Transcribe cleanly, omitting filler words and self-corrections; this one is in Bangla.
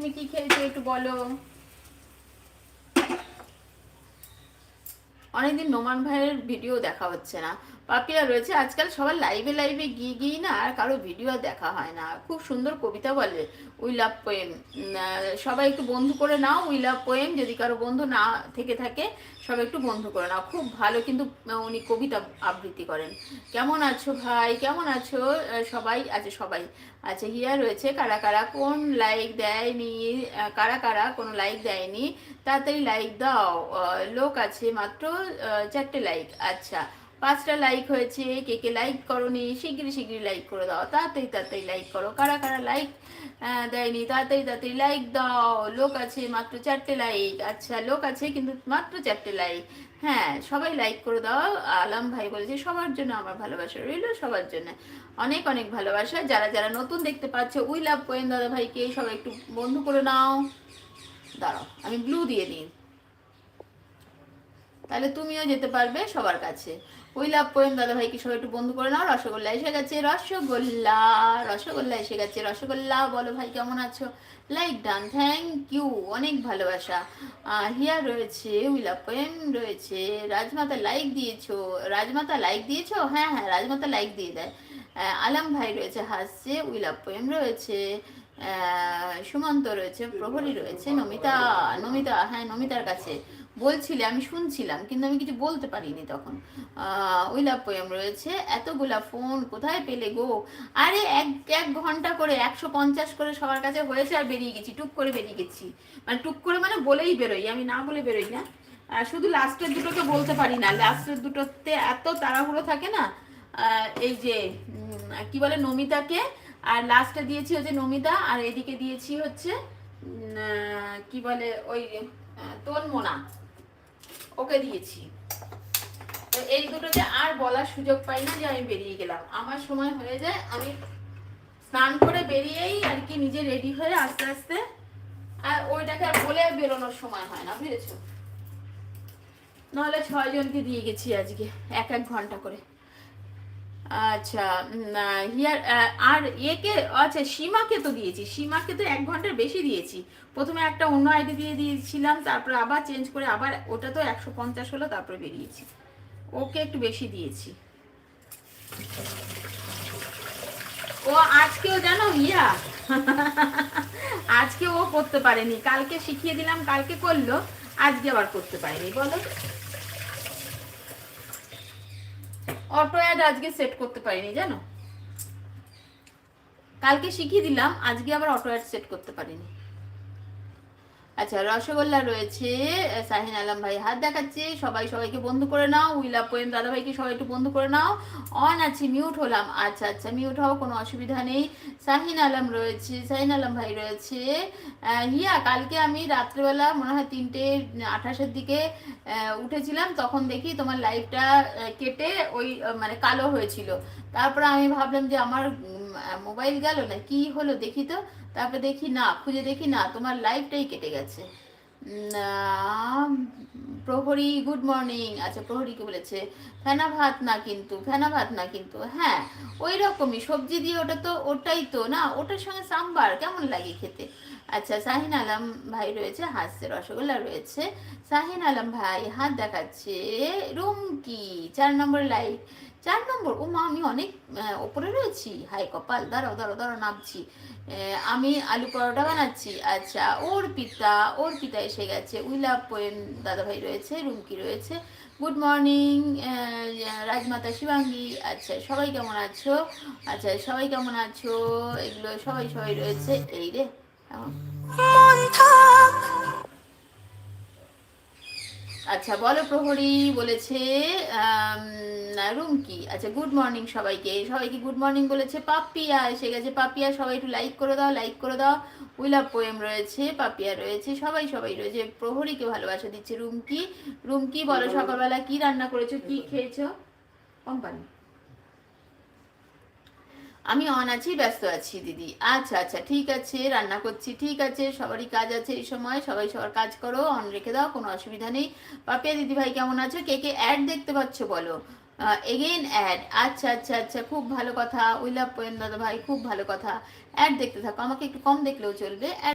তুমি কি খেয়েছো একটু বলো। অনেকদিন নোমান ভাইয়ের ভিডিও দেখা হচ্ছে না। পাপিয়া রয়েছে। আজকাল সবার লাইভে লাইভে গিয়ে গিয়ে না আর কারো ভিডিও দেখা হয় না। খুব সুন্দর কবিতা বলে, উই লাভ পোয়েম। সবাই একটু বন্ধু করে নাও উই লাভ পোয়েম, যদি কারো বন্ধু না থেকে থাকে সবাই একটু বন্ধু করে নাও, খুব ভালো কিন্তু উনি কবিতা আবৃত্তি করেন। কেমন আছো ভাই, কেমন আছো? সবাই আছে, সবাই আছে। হিয়া রয়েছে। কারা কারা কোন লাইক দেয়নি, কারা কারা কোনো লাইক দেয়নি তাড়াতাড়ি লাইক দাও। লোক আছে মাত্র 4টে লাইক। আচ্ছা, 5টা লাইক হয়েছে। কে কে লাইক করোনি শিগগিরি শিগগিরি লাইক করে দাও, তাড়াতাড়ি তাড়াতাড়ি লাইক করো। কারা কারা লাইক দেয়নি তাড়াতাড়ি তাড়াতাড়ি লাইক দাও। লোক আছে মাত্র 4টে লাইক। আচ্ছা, লোক আছে কিন্তু মাত্র 4টে লাইক। হ্যাঁ, সবাই লাইক করে দাও। আলম ভাই বলেছে সবার জন্য আমার ভালোবাসা রইল, সবার জন্য অনেক অনেক ভালোবাসা। যারা যারা নতুন দেখতে পাচ্ছ উই লাভ পোয়েম দাদা ভাইকে সবাই একটু বন্ধু করে নাও। দাঁড়াও আমি ব্লু দিয়ে দিই, তাহলে তুমিও যেতে পারবে সবার কাছে। উই লাভ পোয়েম দাদা ভাইকে সবাই একটু বন্ধু করে নাও। রসগোল্লা এসে গেছে, রসগোল্লা রসগোল্লা এসে গেছে। রসগোল্লা বলো ভাই কেমন আছো? লাইক ডান, থ্যাংক ইউ, অনেক ভালোবাসা। হিয়া রয়েছে, উই লাভ পোয়েম রয়েছে। রাজমাতা লাইক দিয়েছো, রাজমাতা লাইক দিয়েছো? হ্যাঁ হ্যাঁ, রাজমাতা লাইক দিয়ে দেয়। আলম ভাই রয়েছে হাসছে, উই লাভ পোয়েম রয়েছে। সুমন্ত রয়েছে, প্রহরী রয়েছে। নমিতা, নমিতা, হ্যাঁ নমিতার কাছে বলছিলে, আমি শুনছিলাম কিন্তু আমি কিছু বলতে পারিনি তখন। উই লাভ পোয়েম রয়েছে। এতগুলা ফোন কোথায় পেলে গো? আরে এক এক ঘন্টা করে 150 করে সবার কাছে হয়েছে আর বেরিয়ে গেছি, টুক করে বেরিয়ে গেছি। মানে টুক করে মানে বলেই বেরোই, আমি না বলে বেরোই না। শুধু লাস্টের দুটোকে বলতে পারি না, লাস্টের দুটোতে এত তাড়াহুড়ো থাকে না। এই যে কি বলে নমিতাকে, আর লাস্টে দিয়েছি হচ্ছে নমিতা, আর এদিকে দিয়েছি হচ্ছে কি বলে ওই তন্মনা, ওকে দিয়েছি। তো এই দুটোতে আর বলার সুযোগ পাই না যে আমি বেরিয়ে গেলাম, আমার সময় হয়ে যায়, আমি স্নান করে বেরিয়েই আর কি নিজে রেডি হয়ে আস্তে আস্তে, আর ওইটাকে আর বলে বেরোনোর সময় হয় না, বুঝেছো? নাহলে 6 জনকে দিয়ে গেছি আজকে 1-1 ঘন্টা করে। আচ্ছা, হিয়ার আর একে, আচ্ছা সীমাকে তো দিয়েছি, সীমাকে তো 1 ঘন্টার বেশি দিয়েছি। প্রথমে একটা অন্য আইডি দিয়ে দিয়েছিলাম, তারপরে আবার চেঞ্জ করে আবার ওটা তো 150 হলো, তারপরে বেরিয়েছি। ওকে একটু বেশি দিয়েছি। ও আজকেও জানো ইয়া আজকে ও করতে পারেনি, কালকে শিখিয়ে দিলাম, কালকে করলো, আজকে আবার করতে পারেনি। বলো, অটো অ্যাড আজকে সেট করতে পারিনি জানো, কালকে শিখিয়ে দিলাম, আজকে আবার অটো অ্যাড সেট করতে পারিনি। আচ্ছা, রসগোল্লা রয়েছে। শাহিন আলম ভাই হাত দেখাচ্ছে, সবাই সবাইকে বন্ধু করে নাও। উই লাভ পোয়েম দাদা ভাইকে সবাই একটু বন্ধু করে নাও। অন আছি, মিউট হলাম। আচ্ছা আচ্ছা, মিউট হও, কোনো অসুবিধা নেই। শাহিন আলম রয়েছে, শাহিন আলম ভাই রয়েছে। হিয়া, কালকে আমি রাত্রেবেলা মনে হয় 3:28-এর দিকে উঠেছিলাম, তখন দেখি তোমার লাইভটা কেটে ওই মানে কালো হয়েছিল। তারপরে আমি ভাবলাম যে আমার মোবাইল গেল না কি হলো দেখি তো, তারপরে দেখি না, খুঁজে দেখি না, তোমার লাইফটাই কেটে গেছে। প্রহরী গুড মর্নিং। আচ্ছা, প্রহরীকে বলেছে ফেনা ভাত না কিন্তু, ফেনা ভাত না কিন্তু, হ্যাঁ ওই রকমই সবজি দিয়ে, ওটা তো ওটাই তো না, ওটার সঙ্গে সাম্বার কেমন লাগে খেতে। আচ্ছা, শাহিন আলম ভাই রয়েছে হাসছে। রসগোল্লা রয়েছে। শাহিন আলম ভাই হাত দেখাচ্ছে। রুমকি 4 নম্বর লাইক, 4 নম্বর। ও মা, আমি অনেক ওপরে রয়েছি, হাই কপাল। দাঁড়াও দাঁড়াও দাঁড়াও, নামছি। আমি আলু পরোটা বানাচ্ছি। আচ্ছা, ওর পিতা, ওর পিতা এসে গেছে। উই লাভ পোয়েম দাদাভাই রয়েছে, রুমকি রয়েছে। গুড মর্নিং রাজমাতা শিবাঙ্গী। আচ্ছা, সবাই কেমন আছো? আচ্ছা, সবাই কেমন আছো? এগুলো সবাই সবাই রয়েছে। এই রে আচ্ছা, বলো প্রহরী বলেছে রুমকি। আচ্ছা, গুড মর্নিং সবাইকে, সবাইকে গুড মর্নিং বলেছে। পাপিয়া এসে গেছে, পাপিয়া সবাই একটু লাইক করে দাও, লাইক করে দাও। উই লাভ পোয়েম রয়েছে, পাপিয়া রয়েছে, সবাই সবাই রয়েছে। প্রহরীকে ভালোবাসা দিচ্ছে রুমকি। রুমকি বলো সকালবেলা কি রান্না করেছো, কি খেয়েছো? কোম্পানি, আমি অন আছি, ব্যস্ত আছি দিদি। আচ্ছা আচ্ছা, ঠিক আছে, রান্না করছি, ঠিক আছে, সবারই কাজ আছে এই সময়, সবাই সবার কাজ করো, অন রেখে দাও, কোনো অসুবিধা নেই। পাপিয়া দিদি ভাই কেমন আছো? কে কে অ্যাড দেখতে পাচ্ছ বলো। এগেইন অ্যাড, আচ্ছা আচ্ছা আচ্ছা, খুব ভালো কথা। উই লাভ পোয়েম দাদা ভাই, খুব ভালো কথা। অ্যাড দেখতে থাকো, আমাকে একটু কম দেখলেও চলবে।